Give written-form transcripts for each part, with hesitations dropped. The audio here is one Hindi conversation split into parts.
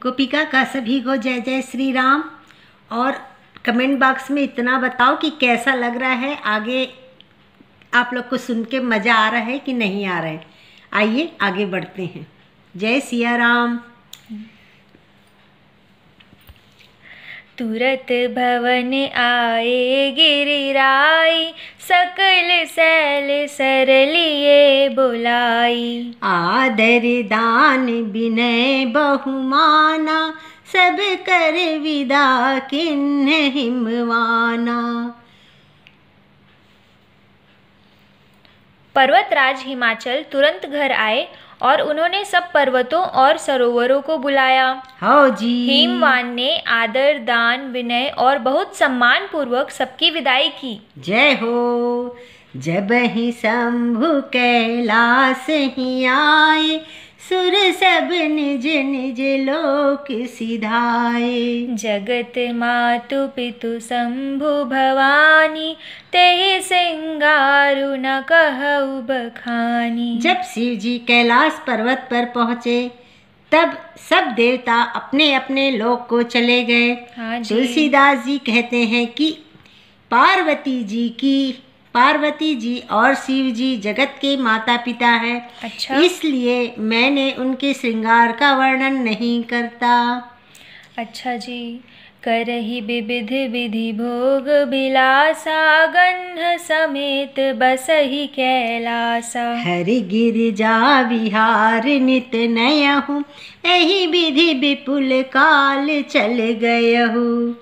गोपिका का सभी को जय जय श्री राम। और कमेंट बॉक्स में इतना बताओ कि कैसा लग रहा है, आगे आप लोग को सुन के मज़ा आ रहा है कि नहीं आ रहा है। आइए आगे बढ़ते हैं। जय सिया राम। तुरत भवन आए गिरिराई, सकल सैल सरलिए बुलाई। आदर दान विनय बहुमाना, सब कर विदा किन्ह हिमवाना। पर्वतराज हिमाचल तुरंत घर आए और उन्होंने सब पर्वतों और सरोवरों को बुलाया। हो जी। हिमवान ने आदर दान विनय और बहुत सम्मान पूर्वक सबकी विदाई की। जय हो। जब ही शंभु कैलाश ही आए, सुर सब निज निज लोक सिधाए। जगत मातु पितु शंभु भवानी, तेहि सिंगारु न कहु बखानी। जब शिव जी कैलाश पर्वत पर पहुँचे तब सब देवता अपने अपने लोक को चले गए। हाँ जी। तुलसीदास जी कहते हैं कि पार्वती जी और शिव जी जगत के माता पिता हैं। अच्छा। इसलिए मैंने उनके श्रृंगार का वर्णन नहीं करता। अच्छा जी। करहि विविध विधि भोग बिलासा, गन्ध समेत बसहि कैलासा। हरि गिरिजा विहार नित नयहु, एहि विधि विपुल काल चल गयहु।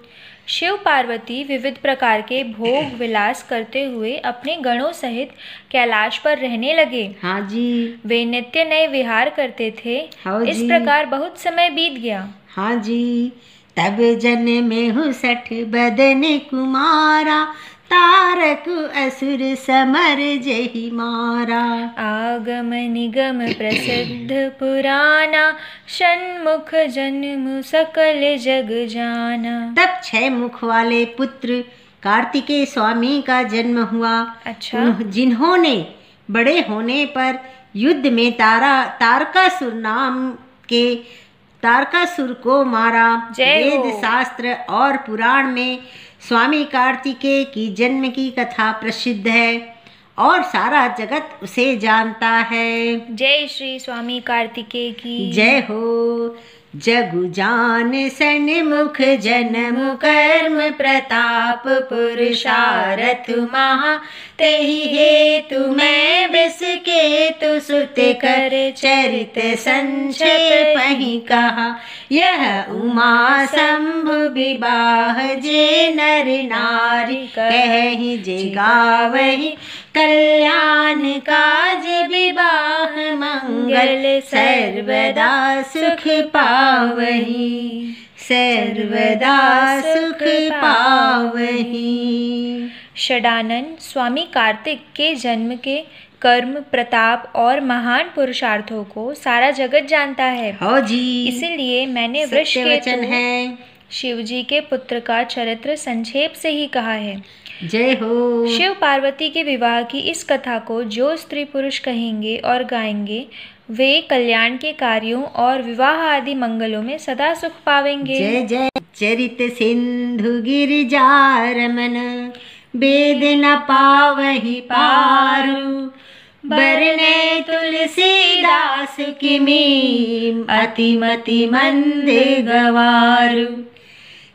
शिव पार्वती विविध प्रकार के भोग विलास करते हुए अपने गणों सहित कैलाश पर रहने लगे। हाँ जी। वे नित्य नए विहार करते थे। हाँ इस जी। प्रकार बहुत समय बीत गया। हाँ जी। तब जन्मेहु 60 बदन कुमारा, तारक असुर समर जहि मारा। आगम निगम प्रसिद्ध पुराना, षण्मुख जन्म सकल जग जाना। तब 6 मुख वाले पुत्र कार्तिकेय स्वामी का जन्म हुआ। अच्छा। जिन्होंने बड़े होने पर युद्ध में तारकासुर नाम के तारकासुर को मारा। वेद शास्त्र और पुराण में स्वामी कार्तिकेय की जन्म की कथा प्रसिद्ध है और सारा जगत उसे जानता है। जय श्री स्वामी कार्तिकेय की जय हो। जगु जान सन्मुख जन्म कर्म प्रताप पुरुषारथ महा, तेहि हेतु मैं बिसकेतु सुत कर चरित संक्षेप पहि कहा। यह उमा शंभु विवाह जे नर नारी, कहि जे गावहि कल्याण काज विवाह मंगल, सर्वदा सुख पावहि सर्वदा सुख पावहि। षडानन स्वामी कार्तिक के जन्म के कर्म प्रताप और महान पुरुषार्थों को सारा जगत जानता है। हो जी। इसीलिए मैंने वृषकेतु है शिव जी के पुत्र का चरित्र संक्षेप से ही कहा है। जय हो। शिव पार्वती के विवाह की इस कथा को जो स्त्री पुरुष कहेंगे और गाएंगे, वे कल्याण के कार्यों और विवाह आदि मंगलों में सदा सुख पावेंगे। जय जय। चरित सिंधु गिरिजा रमन, वेद न पावहि पारु। बरने तुलसीदास किमी, अतिमति मंद गवारु।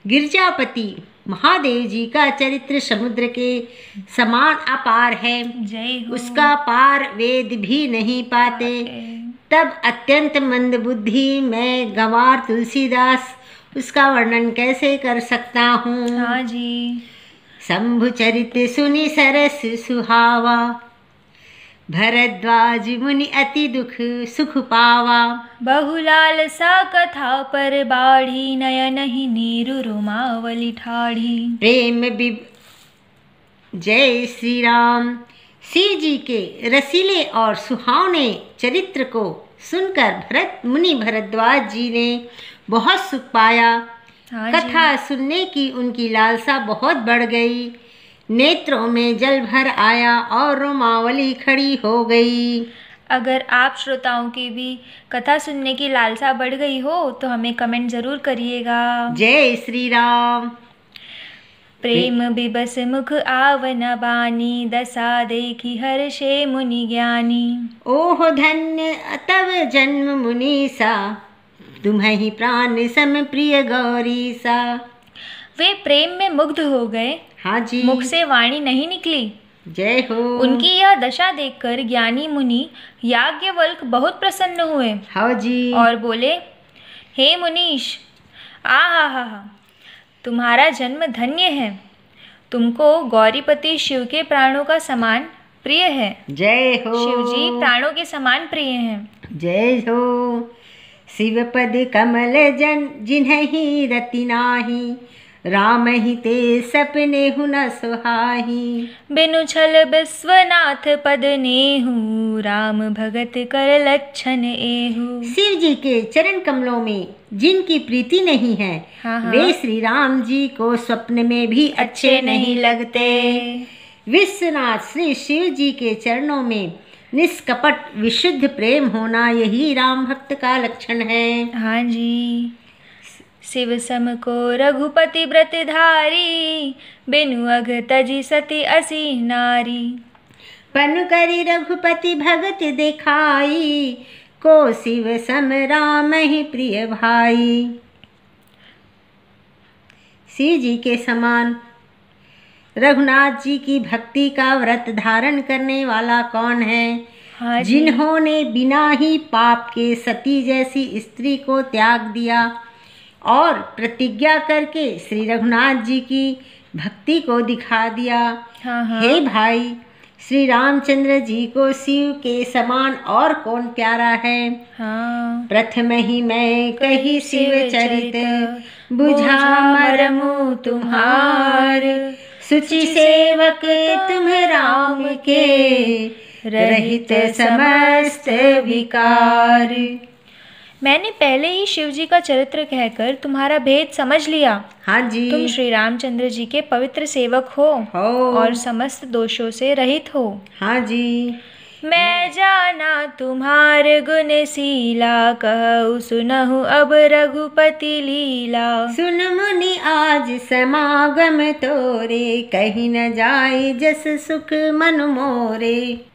गिरजापति महादेव जी का चरित्र समुद्र के समान अपार है। जय हो। उसका पार वेद भी नहीं पाते। तब अत्यंत मंद बुद्धि मैं गंवार तुलसीदास उसका वर्णन कैसे कर सकता हूँ। हाँ जी। शंभु चरित सुनि सरस सुहावा, भरद्वाज मुनि अति दुख सुख पावा। बहुलाल सा कथा पर बाढ़ी, नयन ही नीरु रोमावली ठाढ़ी। प्रेम जय श्री राम। शिव जी के रसीले और सुहावने चरित्र को सुनकर मुनि भरद्वाज जी ने बहुत सुख पाया। हाँ कथा सुनने की उनकी लालसा बहुत बढ़ गई। नेत्रों में जल भर आया और रोमावली खड़ी हो गई। अगर आप श्रोताओं की भी कथा सुनने की लालसा बढ़ गई हो तो हमें कमेंट जरूर करिएगा। जय श्री राम। प्रेम बिबस मुख आवन बानी, दशा देखी हर्षे मुनि ज्ञानी। ओह धन्य तव जन्म मुनीसा, तुम्हें प्राण सम प्रिय गौरी सा। वे प्रेम में मुग्ध हो गए, हाँ जी, मुख से वाणी नहीं निकली। जय हो। उनकी यह दशा देखकर ज्ञानी मुनि याज्ञवल्क्य बहुत प्रसन्न हुए। हाँ जी। और बोले, हे मुनीश, आहा, तुम्हारा जन्म धन्य है। तुमको गौरीपति शिव के प्राणों का समान प्रिय है। जय हो। शिव जी प्राणों के समान प्रिय हैं। जय हो। शिव पद कमल जन जिन्हि रति नाही, राम ही ते सपने हुन सुहाही। बिनु छल विश्वनाथ पद नेहु, राम भगत कर लक्षण एहु। शिव जी के चरण कमलों में जिनकी प्रीति नहीं है, हाँ। वे श्री राम जी को स्वप्न में भी अच्छे नहीं लगते। विश्वनाथ श्री शिव जी के चरणों में निष्कपट विशुद्ध प्रेम होना, यही राम भक्त का लक्षण है। हाँ जी। शिव सम को रघुपति व्रत धारी, बिनु अघ तजी सती असी नारी। पन करी रघुपति भगत दिखाई, को शिव सम राम ही प्रिय भाई। शिव जी के समान रघुनाथ जी की भक्ति का व्रत धारण करने वाला कौन है? हाँ जी। जिन्होंने बिना ही पाप के सती जैसी स्त्री को त्याग दिया और प्रतिज्ञा करके श्री रघुनाथ जी की भक्ति को दिखा दिया। हाँ। हे भाई, श्री रामचंद्र जी को शिव के समान और कौन प्यारा है? हाँ। प्रथम ही मैं कही शिव चरित, बुझा मरमु तुम्हार। सुचि सेवक तुम राम के, रहित समस्त विकार। मैंने पहले ही शिव जी का चरित्र कहकर तुम्हारा भेद समझ लिया। हाँ जी। तुम श्री रामचंद्र जी के पवित्र सेवक हो और समस्त दोषों से रहित हो। हाँ जी। मैं जाना तुम्हार गुण सीला, कहु सुनहु अब रघुपति लीला। सुन मुनि आज समागम तोरे, कहीं न जाए जस सुख मन मोरे।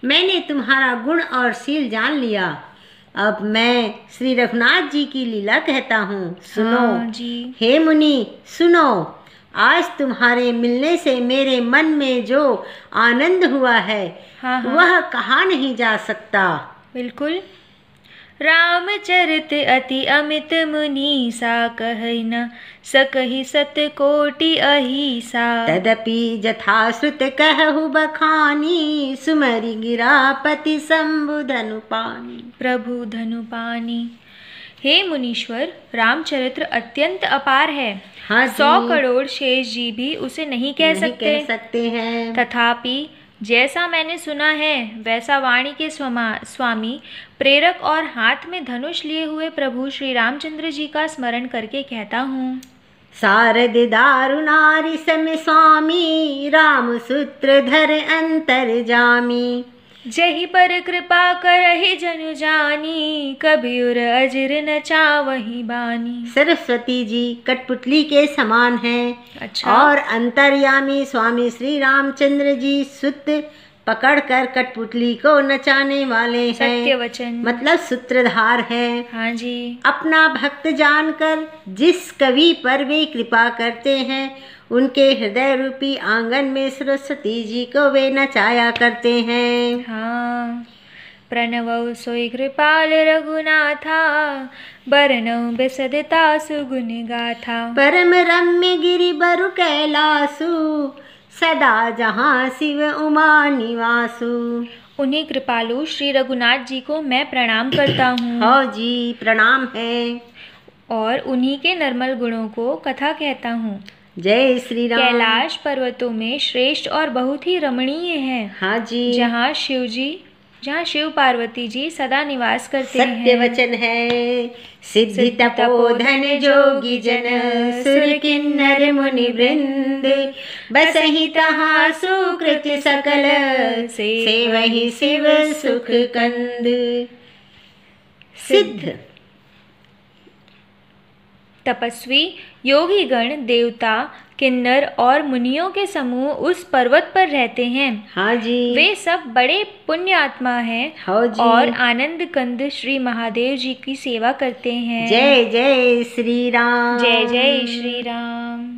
मैंने तुम्हारा गुण और शील जान लिया, अब मैं श्री रघुनाथ जी की लीला कहता हूँ, सुनो। हाँ जी। हे मुनि सुनो, आज तुम्हारे मिलने से मेरे मन में जो आनंद हुआ है, हाँ। वह कहा नहीं जा सकता। बिल्कुल। रामचरित अति अमित मुनीसा, कहै न सकहि सत कोटि अहिसा। तदपि जथाश्रुत कहु बखानी, सुमरि गिरापति शंभु धनु पानी। प्रभु धनु पानी। हे मुनीश्वर, रामचरित्र अत्यंत अपार है। हाँ 100 करोड़ शेष जी भी उसे नहीं कह सकते हैं। तथापि जैसा मैंने सुना है, वैसा वाणी के स्वामी प्रेरक और हाथ में धनुष लिए हुए प्रभु श्री रामचंद्र जी का स्मरण करके कहता हूँ। शारद दारुनारी सम स्वामी, राम सूत्र धर अंतर जामी। जही पर कृपा करहि जनु जानी, कबीर अजर न चावहि बानी। सरस्वती जी कठपुतली के समान हैं। अच्छा। और अंतर्यामी स्वामी श्री रामचंद्र जी सुत पकड़कर कठपुतली को नचाने वाले हैं। सत्य वचन, मतलब सूत्रधार हैं। हाँ जी। अपना भक्त जानकर जिस कवि पर वे कृपा करते हैं, उनके हृदय रूपी आंगन में सरस्वती जी को वे नचाया करते हैं। हाँ। प्रणवौ सोई कृपाल रघुनाथा, बरनौ बिसदता सुगुण गाथा। परम रम्य गिरि बरु कैलासु, सदा जहाँ शिव उमा निवासु। उन्हीं कृपालु श्री रघुनाथ जी को मैं प्रणाम करता हूँ। हाँ जी, प्रणाम है। और उन्हीं के निर्मल गुणों को कथा कहता हूँ। जय श्री राम। कैलाश पर्वतों में श्रेष्ठ और बहुत ही रमणीय है। हाँ जी। जहाँ शिव जी जहाँ शिव पार्वती जी सदा निवास करते हैं। सत्य वचन है। सिद्धि तपोधन जोगी जन सुर किन्नर मुनि वृंद बसहि तहाँ सुकृत सकल सेवहि शिव सुख कंद। सिद्ध तपस्वी योगी गण देवता किन्नर और मुनियों के समूह उस पर्वत पर रहते हैं। हाँ जी। वे सब बड़े पुण्य आत्मा हैं। हाँ जी। और आनंद कंद श्री महादेव जी की सेवा करते हैं। जय जय श्री राम। जय जय श्री राम।